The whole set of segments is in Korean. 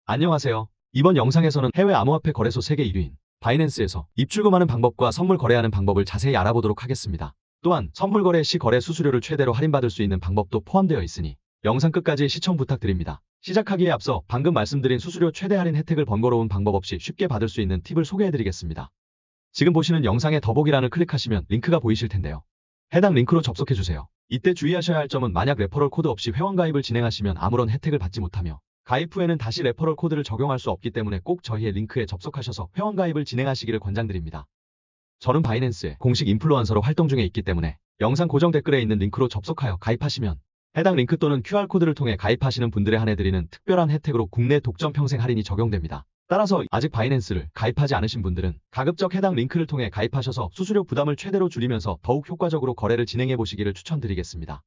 안녕하세요. 이번 영상에서는 해외 암호화폐 거래소 세계 1위인 바이낸스에서 입출금하는 방법과 선물 거래하는 방법을 자세히 알아보도록 하겠습니다. 또한 선물 거래 시 거래 수수료를 최대로 할인받을 수 있는 방법도 포함되어 있으니 영상 끝까지 시청 부탁드립니다. 시작하기에 앞서 방금 말씀드린 수수료 최대 할인 혜택을 번거로운 방법 없이 쉽게 받을 수 있는 팁을 소개해드리겠습니다. 지금 보시는 영상의 더보기란을 클릭하시면 링크가 보이실 텐데요. 해당 링크로 접속해주세요. 이때 주의하셔야 할 점은 만약 레퍼럴 코드 없이 회원가입을 진행하시면 아무런 혜택을 받지 못하며 가입 후에는 다시 레퍼럴 코드를 적용할 수 없기 때문에 꼭 저희의 링크에 접속하셔서 회원가입을 진행하시기를 권장드립니다. 저는 바이낸스의 공식 인플루언서로 활동 중에 있기 때문에 영상 고정 댓글에 있는 링크로 접속하여 가입하시면 해당 링크 또는 QR코드를 통해 가입하시는 분들에 한해 드리는 특별한 혜택으로 국내 독점 평생 할인이 적용됩니다. 따라서 아직 바이낸스를 가입하지 않으신 분들은 가급적 해당 링크를 통해 가입하셔서 수수료 부담을 최대로 줄이면서 더욱 효과적으로 거래를 진행해 보시기를 추천드리겠습니다.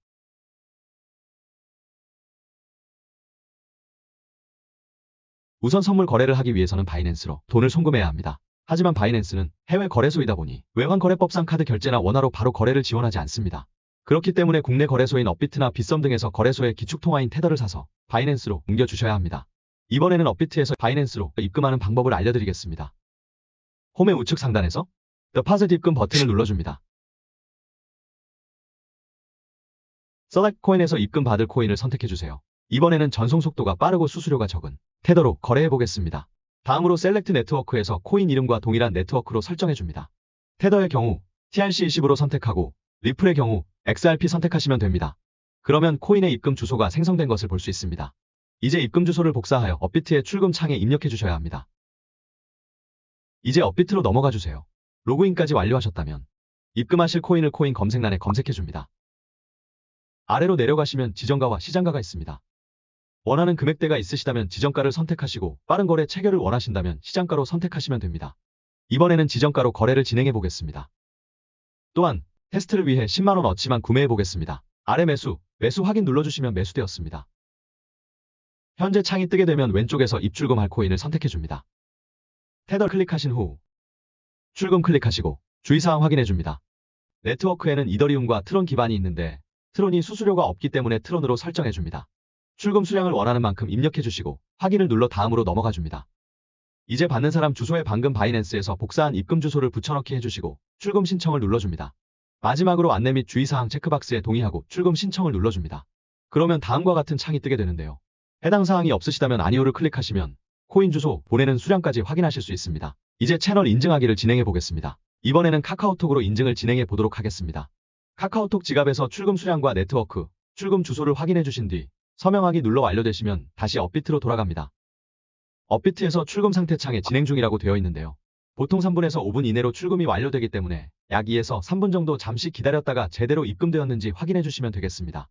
우선 선물 거래를 하기 위해서는 바이낸스로 돈을 송금해야 합니다. 하지만 바이낸스는 해외 거래소이다 보니 외환거래법상 카드 결제나 원화로 바로 거래를 지원하지 않습니다. 그렇기 때문에 국내 거래소인 업비트나 빗썸 등에서 거래소의 기축통화인 테더를 사서 바이낸스로 옮겨주셔야 합니다. 이번에는 업비트에서 바이낸스로 입금하는 방법을 알려드리겠습니다. 홈의 우측 상단에서 Deposit 입금 버튼을 눌러줍니다. Select 코인에서 입금 받을 코인을 선택해주세요. 이번에는 전송 속도가 빠르고 수수료가 적은 테더로 거래해보겠습니다. 다음으로 셀렉트 네트워크에서 코인 이름과 동일한 네트워크로 설정해줍니다. 테더의 경우 TRC20으로 선택하고 리플의 경우 XRP 선택하시면 됩니다. 그러면 코인의 입금 주소가 생성된 것을 볼 수 있습니다. 이제 입금 주소를 복사하여 업비트의 출금 창에 입력해주셔야 합니다. 이제 업비트로 넘어가주세요. 로그인까지 완료하셨다면 입금하실 코인을 코인 검색란에 검색해줍니다. 아래로 내려가시면 지정가와 시장가가 있습니다. 원하는 금액대가 있으시다면 지정가를 선택하시고 빠른 거래 체결을 원하신다면 시장가로 선택하시면 됩니다. 이번에는 지정가로 거래를 진행해 보겠습니다. 또한 테스트를 위해 10만원 어치만 구매해 보겠습니다. 아래 매수 확인 눌러주시면 매수되었습니다. 현재 창이 뜨게 되면 왼쪽에서 입출금할 코인을 선택해 줍니다. 테더 클릭하신 후 출금 클릭하시고 주의사항 확인해 줍니다. 네트워크에는 이더리움과 트론 기반이 있는데 트론이 수수료가 없기 때문에 트론으로 설정해 줍니다. 출금 수량을 원하는 만큼 입력해 주시고 확인을 눌러 다음으로 넘어가 줍니다. 이제 받는 사람 주소에 방금 바이낸스에서 복사한 입금 주소를 붙여넣기 해주시고 출금 신청을 눌러줍니다. 마지막으로 안내 및 주의사항 체크박스에 동의하고 출금 신청을 눌러줍니다. 그러면 다음과 같은 창이 뜨게 되는데요. 해당 사항이 없으시다면 아니오를 클릭하시면 코인 주소, 보내는 수량까지 확인하실 수 있습니다. 이제 채널 인증하기를 진행해 보겠습니다. 이번에는 카카오톡으로 인증을 진행해 보도록 하겠습니다. 카카오톡 지갑에서 출금 수량과 네트워크, 출금 주소를 확인해 주신 뒤 서명하기 눌러 완료되시면 다시 업비트로 돌아갑니다. 업비트에서 출금 상태 창에 진행 중이라고 되어 있는데요. 보통 3분에서 5분 이내로 출금이 완료되기 때문에 약 2에서 3분 정도 잠시 기다렸다가 제대로 입금되었는지 확인해 주시면 되겠습니다.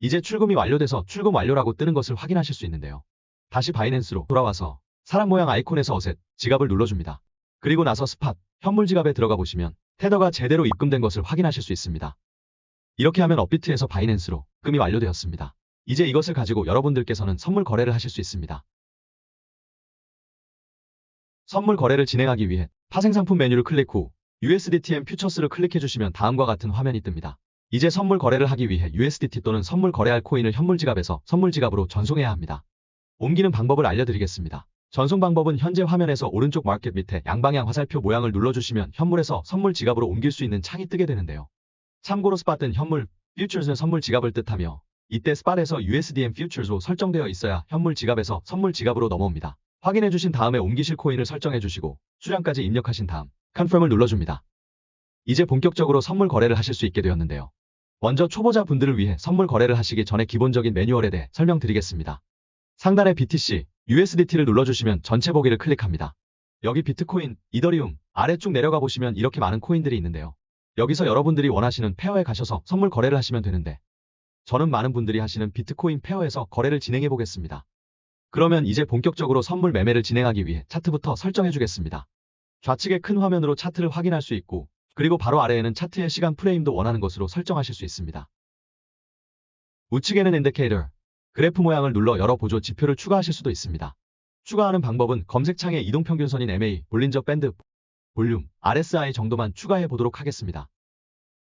이제 출금이 완료돼서 출금 완료라고 뜨는 것을 확인하실 수 있는데요. 다시 바이낸스로 돌아와서 사람 모양 아이콘에서 어셋, 지갑을 눌러줍니다. 그리고 나서 스팟, 현물 지갑에 들어가 보시면 테더가 제대로 입금된 것을 확인하실 수 있습니다. 이렇게 하면 업비트에서 바이낸스로 입금이 완료되었습니다. 이제 이것을 가지고 여러분들께서는 선물 거래를 하실 수 있습니다. 선물 거래를 진행하기 위해 파생상품 메뉴를 클릭 후 USDTM 퓨처스를 클릭해주시면 다음과 같은 화면이 뜹니다. 이제 선물 거래를 하기 위해 USDT 또는 선물 거래할 코인을 현물 지갑에서 선물 지갑으로 전송해야 합니다. 옮기는 방법을 알려드리겠습니다. 전송 방법은 현재 화면에서 오른쪽 마켓 밑에 양방향 화살표 모양을 눌러주시면 현물에서 선물 지갑으로 옮길 수 있는 창이 뜨게 되는데요. 참고로 스팟은 현물, 퓨처스는 선물 지갑을 뜻하며 이때 스팟에서 USDM 퓨처스로 설정되어 있어야 현물 지갑에서 선물 지갑으로 넘어옵니다. 확인해 주신 다음에 옮기실 코인을 설정해 주시고 수량까지 입력하신 다음 컨펌을 눌러줍니다. 이제 본격적으로 선물 거래를 하실 수 있게 되었는데요. 먼저 초보자 분들을 위해 선물 거래를 하시기 전에 기본적인 매뉴얼에 대해 설명드리겠습니다. 상단에 BTC, USDT를 눌러주시면 전체 보기를 클릭합니다. 여기 비트코인, 이더리움, 아래쪽 내려가 보시면 이렇게 많은 코인들이 있는데요. 여기서 여러분들이 원하시는 페어에 가셔서 선물 거래를 하시면 되는데 저는 많은 분들이 하시는 비트코인 페어에서 거래를 진행해 보겠습니다. 그러면 이제 본격적으로 선물 매매를 진행하기 위해 차트부터 설정해 주겠습니다. 좌측에 큰 화면으로 차트를 확인할 수 있고 그리고 바로 아래에는 차트의 시간 프레임도 원하는 것으로 설정하실 수 있습니다. 우측에는 인디케이터, 그래프 모양을 눌러 여러 보조 지표를 추가하실 수도 있습니다. 추가하는 방법은 검색창에 이동평균선인 MA, 볼린저 밴드, 볼륨, RSI 정도만 추가해 보도록 하겠습니다.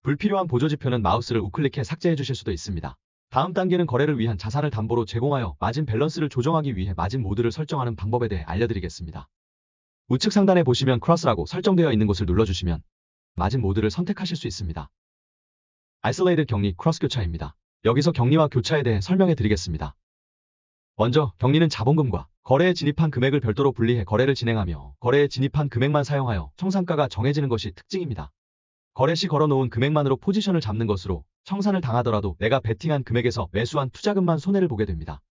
불필요한 보조 지표는 마우스를 우클릭해 삭제해 주실 수도 있습니다. 다음 단계는 거래를 위한 자산을 담보로 제공하여 마진 밸런스를 조정하기 위해 마진 모드를 설정하는 방법에 대해 알려드리겠습니다. 우측 상단에 보시면 크로스라고 설정되어 있는 곳을 눌러주시면 마진 모드를 선택하실 수 있습니다. 아이솔레이드 격리 크로스 교차입니다. 여기서 격리와 교차에 대해 설명해 드리겠습니다. 먼저 격리는 자본금과 거래에 진입한 금액을 별도로 분리해 거래를 진행하며 거래에 진입한 금액만 사용하여 청산가가 정해지는 것이 특징입니다. 거래 시 걸어놓은 금액만으로 포지션을 잡는 것으로 청산을 당하더라도 내가 베팅한 금액에서 매수한 투자금만 손해를 보게 됩니다.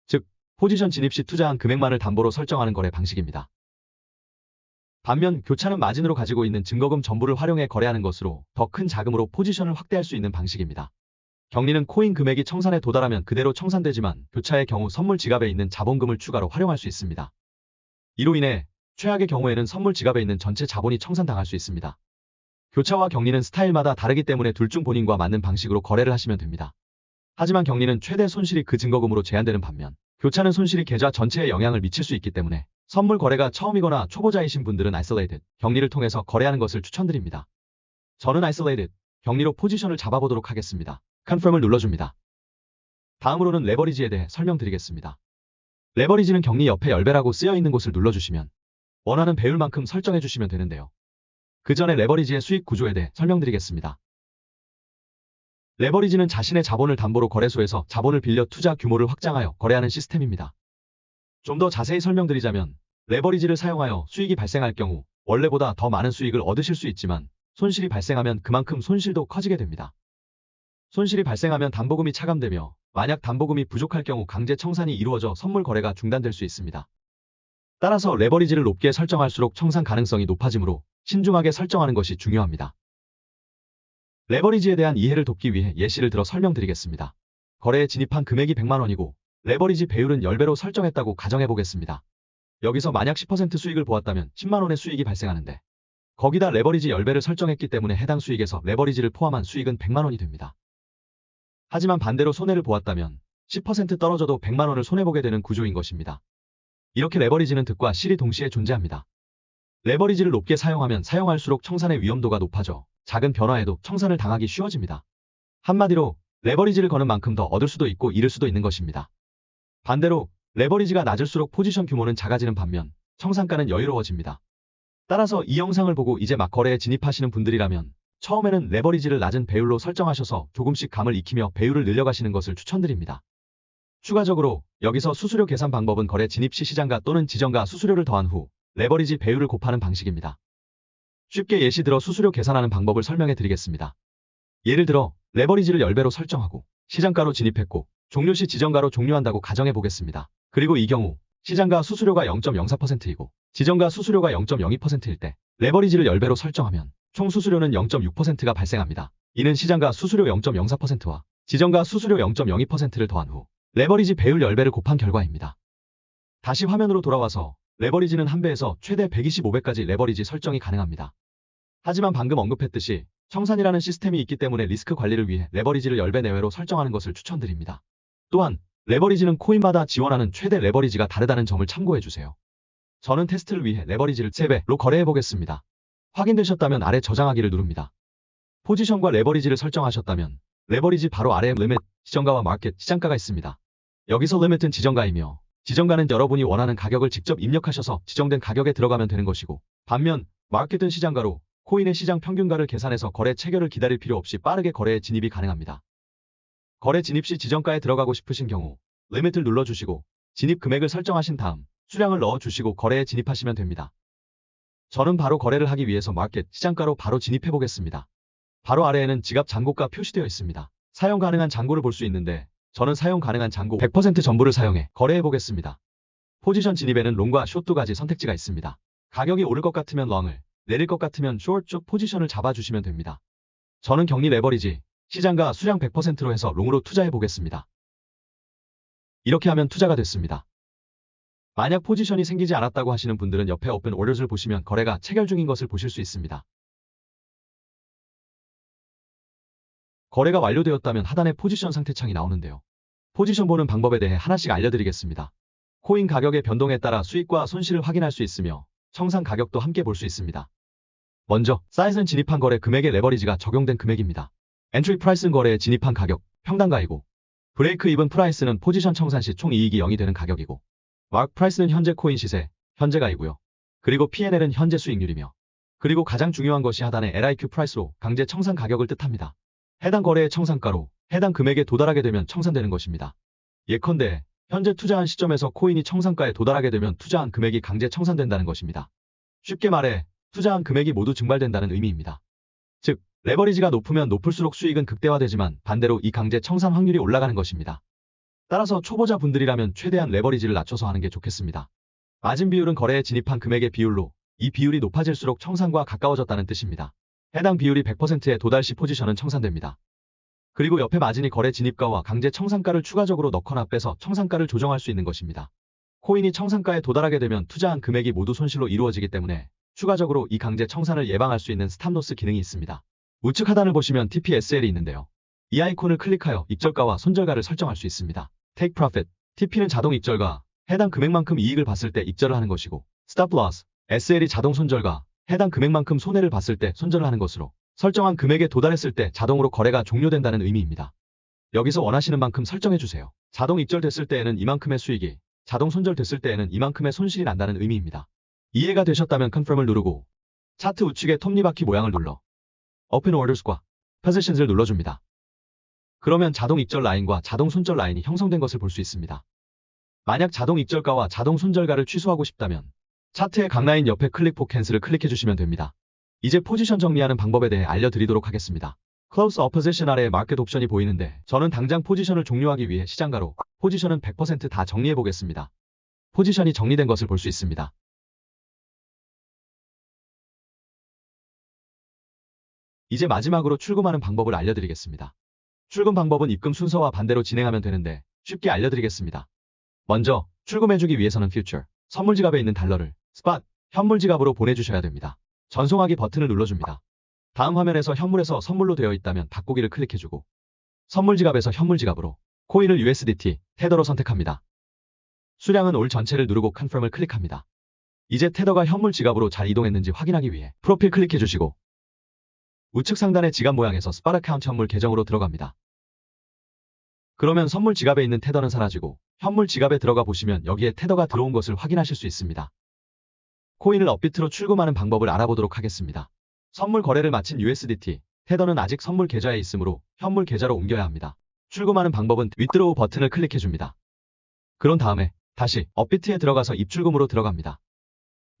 즉, 포지션 진입 시 투자한 금액만을 담보로 설정하는 거래 방식입니다. 반면 교차는 마진으로 가지고 있는 증거금 전부를 활용해 거래하는 것으로 더 큰 자금으로 포지션을 확대할 수 있는 방식입니다. 격리는 코인 금액이 청산에 도달하면 그대로 청산되지만 교차의 경우 선물 지갑에 있는 자본금을 추가로 활용할 수 있습니다. 이로 인해 최악의 경우에는 선물 지갑에 있는 전체 자본이 청산당할 수 있습니다. 교차와 격리는 스타일마다 다르기 때문에 둘 중 본인과 맞는 방식으로 거래를 하시면 됩니다. 하지만 격리는 최대 손실이 그 증거금으로 제한되는 반면 교차는 손실이 계좌 전체에 영향을 미칠 수 있기 때문에 선물 거래가 처음이거나 초보자이신 분들은 아이솔레이드 격리를 통해서 거래하는 것을 추천드립니다. 저는 아이솔레이드 격리로 포지션을 잡아보도록 하겠습니다. 컨펌을 눌러줍니다. 다음으로는 레버리지에 대해 설명드리겠습니다. 레버리지는 격리 옆에 열배라고 쓰여있는 곳을 눌러주시면 원하는 배율만큼 설정해주시면 되는데요. 그 전에 레버리지의 수익 구조에 대해 설명드리겠습니다. 레버리지는 자신의 자본을 담보로 거래소에서 자본을 빌려 투자 규모를 확장하여 거래하는 시스템입니다. 좀 더 자세히 설명드리자면 레버리지를 사용하여 수익이 발생할 경우 원래보다 더 많은 수익을 얻으실 수 있지만 손실이 발생하면 그만큼 손실도 커지게 됩니다. 손실이 발생하면 담보금이 차감되며 만약 담보금이 부족할 경우 강제 청산이 이루어져 선물 거래가 중단될 수 있습니다. 따라서 레버리지를 높게 설정할수록 청산 가능성이 높아지므로 신중하게 설정하는 것이 중요합니다. 레버리지에 대한 이해를 돕기 위해 예시를 들어 설명드리겠습니다. 거래에 진입한 금액이 100만 원이고 레버리지 배율은 10배로 설정했다고 가정해 보겠습니다. 여기서 만약 10% 수익을 보았다면 10만 원의 수익이 발생하는데 거기다 레버리지 10배를 설정했기 때문에 해당 수익에서 레버리지를 포함한 수익은 100만 원이 됩니다. 하지만 반대로 손해를 보았다면 10% 떨어져도 100만 원을 손해보게 되는 구조인 것입니다. 이렇게 레버리지는 득과 실이 동시에 존재합니다. 레버리지를 높게 사용하면 사용할수록 청산의 위험도가 높아져 작은 변화에도 청산을 당하기 쉬워집니다. 한마디로 레버리지를 거는 만큼 더 얻을 수도 있고 잃을 수도 있는 것입니다. 반대로 레버리지가 낮을수록 포지션 규모는 작아지는 반면 청산가는 여유로워집니다. 따라서 이 영상을 보고 이제 막 거래에 진입하시는 분들이라면 처음에는 레버리지를 낮은 배율로 설정하셔서 조금씩 감을 익히며 배율을 늘려가시는 것을 추천드립니다. 추가적으로 여기서 수수료 계산 방법은 거래 진입 시 시장가 또는 지정가 수수료를 더한 후 레버리지 배율을 곱하는 방식입니다. 쉽게 예시 들어 수수료 계산하는 방법을 설명해 드리겠습니다. 예를 들어 레버리지를 10배로 설정하고 시장가로 진입했고 종료 시 지정가로 종료한다고 가정해 보겠습니다. 그리고 이 경우 시장가 수수료가 0.04%이고 지정가 수수료가 0.02%일 때 레버리지를 10배로 설정하면 총 수수료는 0.6%가 발생합니다. 이는 시장가 수수료 0.04%와 지정가 수수료 0.02%를 더한 후 레버리지 배율 10배를 곱한 결과입니다. 다시 화면으로 돌아와서 레버리지는 1배에서 최대 125배까지 레버리지 설정이 가능합니다. 하지만 방금 언급했듯이 청산이라는 시스템이 있기 때문에 리스크 관리를 위해 레버리지를 10배 내외로 설정하는 것을 추천드립니다. 또한 레버리지는 코인마다 지원하는 최대 레버리지가 다르다는 점을 참고해주세요. 저는 테스트를 위해 레버리지를 3배로 거래해보겠습니다. 확인되셨다면 아래 저장하기를 누릅니다. 포지션과 레버리지를 설정하셨다면 레버리지 바로 아래에 리밋, 지정가와 마켓, 시장가가 있습니다. 여기서 리밋은 지정가이며 지정가는 여러분이 원하는 가격을 직접 입력하셔서 지정된 가격에 들어가면 되는 것이고 반면 마켓은 시장가로 코인의 시장 평균가를 계산해서 거래 체결을 기다릴 필요 없이 빠르게 거래에 진입이 가능합니다. 거래 진입 시 지정가에 들어가고 싶으신 경우 리밋을 눌러주시고 진입 금액을 설정하신 다음 수량을 넣어주시고 거래에 진입하시면 됩니다. 저는 바로 거래를 하기 위해서 마켓, 시장가로 바로 진입해 보겠습니다. 바로 아래에는 지갑 잔고가 표시되어 있습니다. 사용 가능한 잔고를 볼 수 있는데 저는 사용 가능한 잔고 100% 전부를 사용해 거래해 보겠습니다. 포지션 진입에는 롱과 숏 두 가지 선택지가 있습니다. 가격이 오를 것 같으면 롱을, 내릴 것 같으면 숏 쪽 포지션을 잡아주시면 됩니다. 저는 격리 레버리지, 시장가 수량 100%로 해서 롱으로 투자해 보겠습니다. 이렇게 하면 투자가 됐습니다. 만약 포지션이 생기지 않았다고 하시는 분들은 옆에 오픈 오더를 보시면 거래가 체결 중인 것을 보실 수 있습니다. 거래가 완료되었다면 하단에 포지션 상태 창이 나오는데요. 포지션 보는 방법에 대해 하나씩 알려드리겠습니다. 코인 가격의 변동에 따라 수익과 손실을 확인할 수 있으며 청산 가격도 함께 볼 수 있습니다. 먼저 사이즈는 진입한 거래 금액의 레버리지가 적용된 금액입니다. 엔트리 프라이스는 거래에 진입한 가격, 평단가이고 브레이크 이븐 프라이스는 포지션 청산 시 총 이익이 0이 되는 가격이고, 마크 프라이스는 현재 코인 시세, 현재 가이고요. 그리고 P&L은 현재 수익률이며, 그리고 가장 중요한 것이 하단의 LIQ 프라이스로 강제 청산 가격을 뜻합니다. 해당 거래의 청산가로 해당 금액에 도달하게 되면 청산되는 것입니다. 예컨대 현재 투자한 시점에서 코인이 청산가에 도달하게 되면 투자한 금액이 강제 청산된다는 것입니다. 쉽게 말해 투자한 금액이 모두 증발된다는 의미입니다. 즉, 레버리지가 높으면 높을수록 수익은 극대화되지만 반대로 이 강제 청산 확률이 올라가는 것입니다. 따라서 초보자 분들이라면 최대한 레버리지를 낮춰서 하는 게 좋겠습니다. 마진 비율은 거래에 진입한 금액의 비율로 이 비율이 높아질수록 청산과 가까워졌다는 뜻입니다. 해당 비율이 100%에 도달 시 포지션은 청산됩니다. 그리고 옆에 마진이 거래 진입가와 강제 청산가를 추가적으로 넣거나 빼서 청산가를 조정할 수 있는 것입니다. 코인이 청산가에 도달하게 되면 투자한 금액이 모두 손실로 이루어지기 때문에 추가적으로 이 강제 청산을 예방할 수 있는 스탑로스 기능이 있습니다. 우측 하단을 보시면 TPSL이 있는데요. 이 아이콘을 클릭하여 입절가와 손절가를 설정할 수 있습니다. Take Profit, TP는 자동 입절가, 해당 금액만큼 이익을 봤을 때 입절을 하는 것이고, Stop Loss, SL이 자동 손절가, 해당 금액만큼 손해를 봤을 때 손절을 하는 것으로 설정한 금액에 도달했을 때 자동으로 거래가 종료된다는 의미입니다. 여기서 원하시는 만큼 설정해주세요. 자동 입절됐을 때에는 이만큼의 수익이, 자동 손절됐을 때에는 이만큼의 손실이 난다는 의미입니다. 이해가 되셨다면 Confirm을 누르고 차트 우측의 톱니바퀴 모양을 눌러 Open Orders과 Positions를 눌러줍니다. 그러면 자동 입절 라인과 자동 손절 라인이 형성된 것을 볼 수 있습니다. 만약 자동 입절가와 자동 손절가를 취소하고 싶다면 차트의 각 라인 옆에 클릭포 캔슬을 클릭해주시면 됩니다. 이제 포지션 정리하는 방법에 대해 알려드리도록 하겠습니다. Close Opposition 아래에 마켓 옵션이 보이는데 저는 당장 포지션을 종료하기 위해 시장가로 포지션은 100% 다 정리해 보겠습니다. 포지션이 정리된 것을 볼 수 있습니다. 이제 마지막으로 출금하는 방법을 알려드리겠습니다. 출금 방법은 입금 순서와 반대로 진행하면 되는데 쉽게 알려드리겠습니다. 먼저 출금해주기 위해서는 Future, 선물 지갑에 있는 달러를 Spot, 현물 지갑으로 보내주셔야 됩니다. 전송하기 버튼을 눌러줍니다. 다음 화면에서 현물에서 선물로 되어 있다면 바꾸기를 클릭해주고 선물 지갑에서 현물 지갑으로 코인을 USDT, 테더로 선택합니다. 수량은 올 전체를 누르고 Confirm을 클릭합니다. 이제 테더가 현물 지갑으로 잘 이동했는지 확인하기 위해 프로필 클릭해주시고 우측 상단의 지갑 모양에서 Spot Account 현물 계정으로 들어갑니다. 그러면 선물 지갑에 있는 테더는 사라지고 현물 지갑에 들어가 보시면 여기에 테더가 들어온 것을 확인하실 수 있습니다. 코인을 업비트로 출금하는 방법을 알아보도록 하겠습니다. 선물 거래를 마친 USDT, 테더는 아직 선물 계좌에 있으므로 현물 계좌로 옮겨야 합니다. 출금하는 방법은 Withdraw 버튼을 클릭해줍니다. 그런 다음에 다시 업비트에 들어가서 입출금으로 들어갑니다.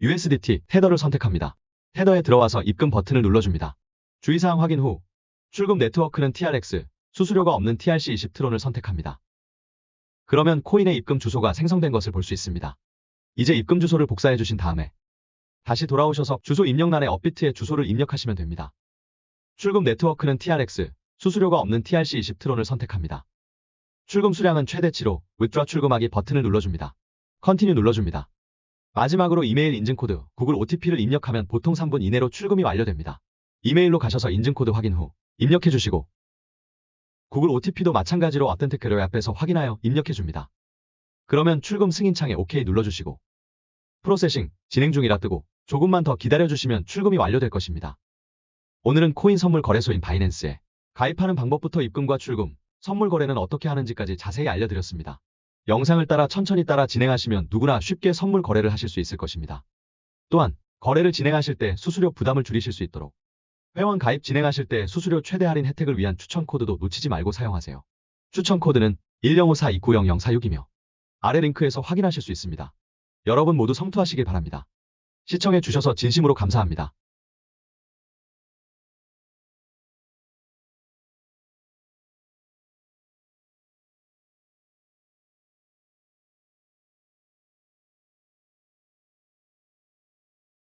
USDT, 테더를 선택합니다. 테더에 들어와서 입금 버튼을 눌러줍니다. 주의사항 확인 후 출금 네트워크는 TRX, 수수료가 없는 TRC20 트론을 선택합니다. 그러면 코인의 입금 주소가 생성된 것을 볼 수 있습니다. 이제 입금 주소를 복사해 주신 다음에 다시 돌아오셔서 주소 입력란에 업비트의 주소를 입력하시면 됩니다. 출금 네트워크는 TRX, 수수료가 없는 TRC20 트론을 선택합니다. 출금 수량은 최대치로 Withdraw 출금하기 버튼을 눌러줍니다. Continue 눌러줍니다. 마지막으로 이메일 인증코드, 구글 OTP를 입력하면 보통 3분 이내로 출금이 완료됩니다. 이메일로 가셔서 인증코드 확인 후 입력해 주시고 구글 OTP도 마찬가지로 Authenticator 앱에서 확인하여 입력해 줍니다. 그러면 출금 승인창에 OK 눌러주시고 프로세싱, 진행 중이라 뜨고 조금만 더 기다려주시면 출금이 완료될 것입니다. 오늘은 코인 선물 거래소인 바이낸스에 가입하는 방법부터 입금과 출금, 선물 거래는 어떻게 하는지까지 자세히 알려드렸습니다. 영상을 따라 천천히 따라 진행하시면 누구나 쉽게 선물 거래를 하실 수 있을 것입니다. 또한 거래를 진행하실 때 수수료 부담을 줄이실 수 있도록 회원 가입 진행하실 때 수수료 최대 할인 혜택을 위한 추천 코드도 놓치지 말고 사용하세요. 추천 코드는 1054290046이며 아래 링크에서 확인하실 수 있습니다. 여러분 모두 성투하시길 바랍니다. 시청해 주셔서 진심으로 감사합니다.